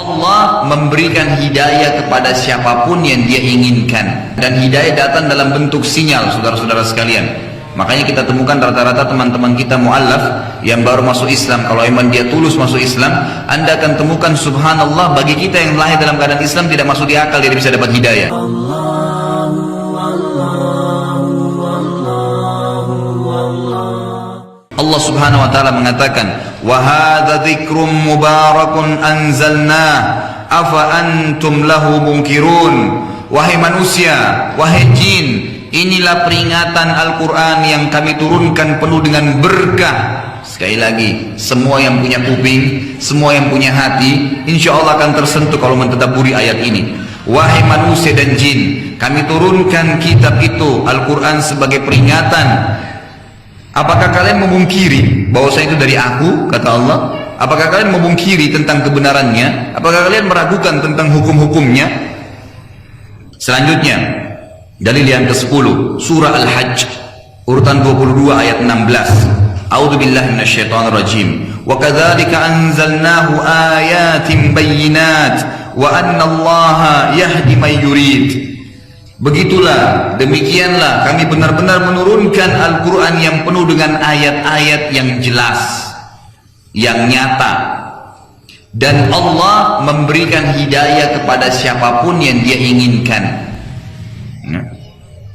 Allah memberikan hidayah kepada siapapun yang dia inginkan, dan hidayah datang dalam bentuk sinyal, saudara-saudara sekalian. Makanya kita temukan rata-rata teman-teman kita mu'allaf yang baru masuk Islam, kalau iman dia tulus masuk Islam, anda akan temukan subhanallah, bagi kita yang lahir dalam keadaan Islam tidak masuk di akal dia bisa dapat hidayah. Allah subhanahu wa ta'ala mengatakan, wa hadza dzikrum mubarakun anzalnah afa antum lahu munkirun. Wahai manusia, wahai jin, inilah peringatan Al-Quran yang kami turunkan penuh dengan berkah. Sekali lagi, semua yang punya kuping, semua yang punya hati, insya Allah akan tersentuh kalau mentadabburi ayat ini. Wahai manusia dan jin, kami turunkan kitab itu, Al-Quran, sebagai peringatan. Apakah kalian memungkiri bahwasanya itu dari aku, kata Allah? Apakah kalian memungkiri tentang kebenarannya? Apakah kalian meragukan tentang hukum-hukumnya? Selanjutnya, dalil yang ke-10, surah Al-Hajj, urutan 22 ayat 16. A'udzubillahi minasyaitonirrajim. Wa kadzalika anzalnahu ayatin bayyinat wa anna Allaha yahdi may yurid. Begitulah, demikianlah kami benar-benar menurunkan Al-Quran yang penuh dengan ayat-ayat yang jelas, yang nyata. Dan Allah memberikan hidayah kepada siapapun yang dia inginkan.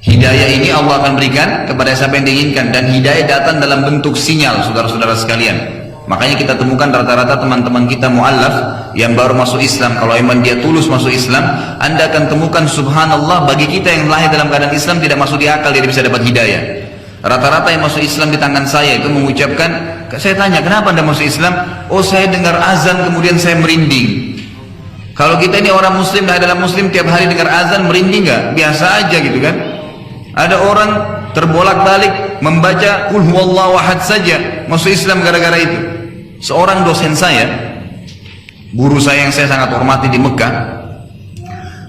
Hidayah ini Allah akan berikan kepada siapa yang diinginkan, dan hidayah datang dalam bentuk sinyal, saudara-saudara sekalian. Makanya kita temukan rata-rata teman-teman kita mu'allaf yang baru masuk Islam, kalau iman dia tulus masuk Islam, anda akan temukan subhanallah, bagi kita yang lahir dalam keadaan Islam tidak masuk di akal dia bisa dapat hidayah. Rata-rata yang masuk Islam di tangan saya itu mengucapkan, saya tanya kenapa anda masuk Islam? Oh, saya dengar azan kemudian saya merinding. Kalau kita ini orang muslim, lahir dalam muslim, tiap hari dengar azan merinding nggak? Biasa aja gitu kan. Ada orang terbolak-balik membaca qul huwallahu ahad saja masuk Islam gara-gara itu. Seorang dosen saya, guru saya yang saya sangat hormati di Mekah,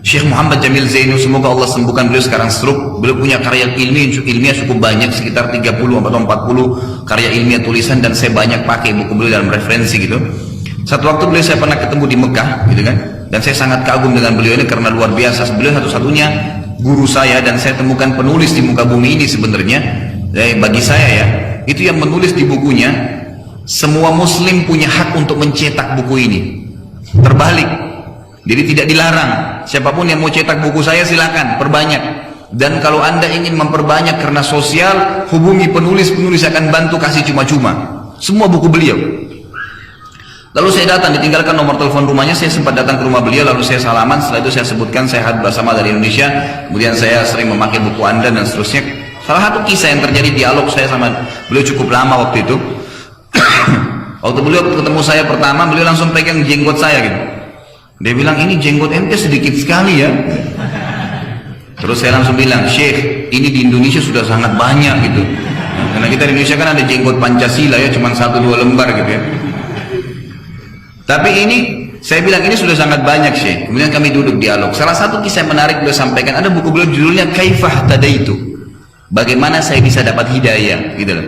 Syekh Muhammad Jamil Zainu, semoga Allah sembuhkan beliau, sekarang stroke. Beliau punya karya ilmiah cukup banyak, sekitar 30 atau 40 karya ilmiah tulisan, dan saya banyak pakai buku beliau dalam referensi gitu. Satu waktu beliau saya pernah ketemu di Mekah gitu kan, dan saya sangat kagum dengan beliau ini karena luar biasa. Beliau satu-satunya guru saya, dan saya temukan penulis di muka bumi ini sebenarnya, bagi saya ya, itu yang menulis di bukunya, semua muslim punya hak untuk mencetak buku ini. Terbalik, jadi tidak dilarang. Siapapun yang mau cetak buku saya silakan, perbanyak. Dan kalau anda ingin memperbanyak karena sosial, hubungi penulis-penulis, akan bantu kasih cuma-cuma semua buku beliau. Lalu saya datang, ditinggalkan nomor telepon rumahnya, saya sempat datang ke rumah beliau, lalu saya salaman. Setelah itu saya sebutkan saya bersama dari Indonesia, kemudian saya sering memakai buku anda dan seterusnya. Salah satu kisah yang terjadi, dialog saya sama beliau cukup lama waktu itu. Waktu beliau ketemu saya pertama, beliau langsung pegang jenggot saya gitu. Dia bilang, ini jenggot ente sedikit sekali ya. Terus saya langsung bilang, Syekh, ini di Indonesia sudah sangat banyak gitu. Karena kita di Indonesia kan ada jenggot Pancasila ya, cuma 1-2 lembar gitu ya. Tapi ini, saya bilang ini sudah sangat banyak Syekh. Kemudian kami duduk dialog. Salah satu kisah yang menarik beliau sampaikan, ada buku beliau judulnya Kaifah Tadaitu, bagaimana saya bisa dapat hidayah gitu loh.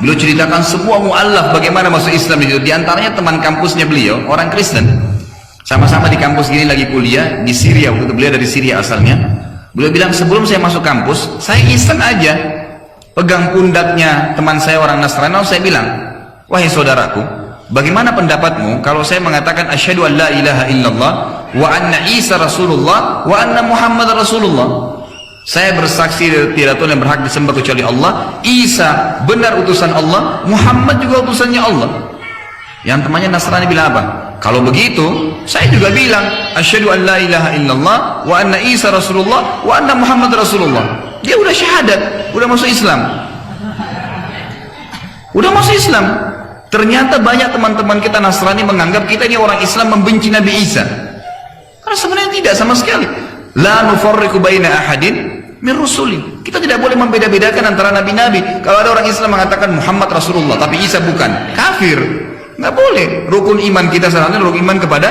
Beliau ceritakan semua mu'allaf bagaimana masuk Islam itu. Di antaranya teman kampusnya beliau, orang Kristen. Sama-sama di kampus gini lagi kuliah di Syria, waktu itu beliau dari Syria asalnya. Beliau bilang, sebelum saya masuk kampus, saya iseng aja pegang pundaknya teman saya orang Nasrani. Saya bilang, wahai saudaraku, bagaimana pendapatmu kalau saya mengatakan asyhadu an la ilaha illallah wa anna Isa Rasulullah wa anna Muhammad Rasulullah? Saya bersaksi tidak Tuhan yang berhak disembah kecuali Allah, Isa benar utusan Allah, Muhammad juga utusannya Allah. Yang temannya Nasrani bilang apa? Kalau begitu, saya juga bilang asyhadu an la ilaha illallah wa anna Isa Rasulullah wa anna Muhammad Rasulullah. Dia udah syahadat, udah masuk Islam. Udah masuk Islam. Ternyata banyak teman-teman kita Nasrani menganggap kita ini orang Islam membenci Nabi Isa. Karena sebenarnya tidak sama sekali. La nufarriqu baina ahadin min rusuli. Kita tidak boleh membeda-bedakan antara nabi-nabi. Kalau ada orang Islam mengatakan Muhammad Rasulullah tapi Isa bukan, kafir. Nggak boleh. Rukun iman kita sebenarnya rukun iman kepada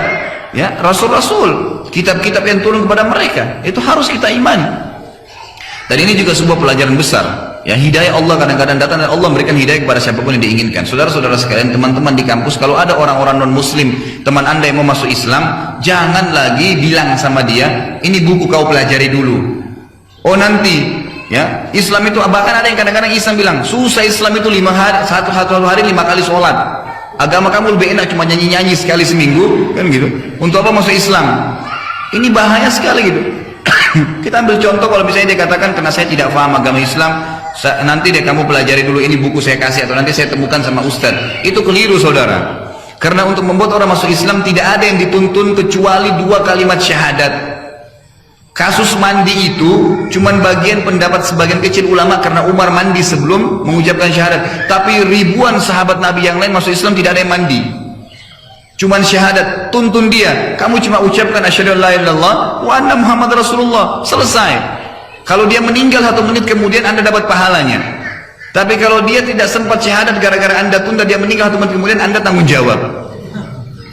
ya rasul-rasul, kitab-kitab yang turun kepada mereka. Itu harus kita imani. Dan ini juga sebuah pelajaran besar Ya, hidayah Allah kadang-kadang datang dan Allah memberikan hidayah kepada siapapun yang diinginkan. Saudara-saudara sekalian, teman-teman di kampus, kalau ada orang-orang non-muslim, teman anda yang mau masuk Islam, jangan lagi bilang sama dia, ini buku kau pelajari dulu. Oh nanti, ya, Islam itu, bahkan ada yang kadang-kadang Islam bilang, susah Islam itu 5 hari, satu hari 5 kali sholat. Agama kamu lebih enak cuma nyanyi-nyanyi sekali seminggu, kan gitu. Untuk apa masuk Islam? Ini bahaya sekali gitu. Kita ambil contoh kalau misalnya dia katakan, karena saya tidak paham agama Islam, nanti deh kamu pelajari dulu, ini buku saya kasih, atau nanti saya temukan sama ustaz. Itu keliru saudara, karena untuk membuat orang masuk Islam tidak ada yang dituntun kecuali 2 kalimat syahadat. Kasus mandi itu cuman bagian pendapat sebagian kecil ulama, karena Umar mandi sebelum mengucapkan syahadat, tapi ribuan sahabat Nabi yang lain masuk Islam tidak ada yang mandi, cuman syahadat. Tuntun dia, kamu cuma ucapkan asyhadu an la ilaha illallah wa anna Muhammad Rasulullah, selesai. Kalau dia meninggal 1 menit kemudian anda dapat pahalanya. Tapi kalau dia tidak sempat syahadat gara-gara anda tunda, dia meninggal 1 menit kemudian, anda tanggung jawab.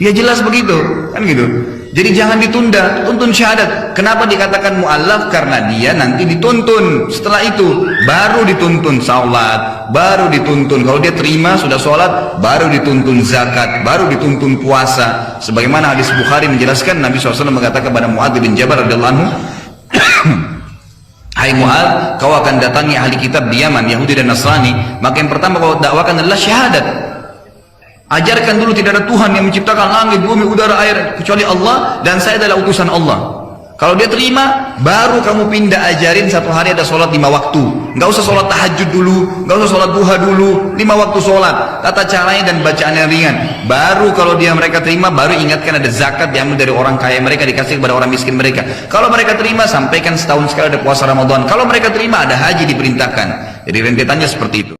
Ya jelas begitu, kan gitu. Jadi jangan ditunda, tuntun syahadat. Kenapa dikatakan mu'allaf? Karena dia nanti dituntun. Setelah itu baru dituntun salat, baru dituntun, kalau dia terima sudah sholat, baru dituntun zakat, baru dituntun puasa. Sebagaimana hadis Bukhari menjelaskan, Nabi SAW mengatakan kepada Mu'adz bin Jabal radhiyallahu anhu, hai Mu'adz, kau akan datangi ahli kitab di Yaman, Yahudi dan Nasrani, maka yang pertama kau dakwakan adalah syahadat. Ajarkan dulu tidak ada Tuhan yang menciptakan langit, bumi, udara, air kecuali Allah, dan saya adalah utusan Allah. Kalau dia terima, baru kamu pindah ajarin 1 hari ada sholat 5 waktu. Nggak usah sholat tahajud dulu, nggak usah sholat duha dulu, 5 waktu sholat, tata caranya dan bacaan yang ringan. Baru kalau dia mereka terima, baru ingatkan ada zakat diambil dari orang kaya mereka, dikasih kepada orang miskin mereka. Kalau mereka terima, sampaikan setahun sekali ada puasa Ramadan. Kalau mereka terima, ada haji diperintahkan. Jadi rentetannya seperti itu.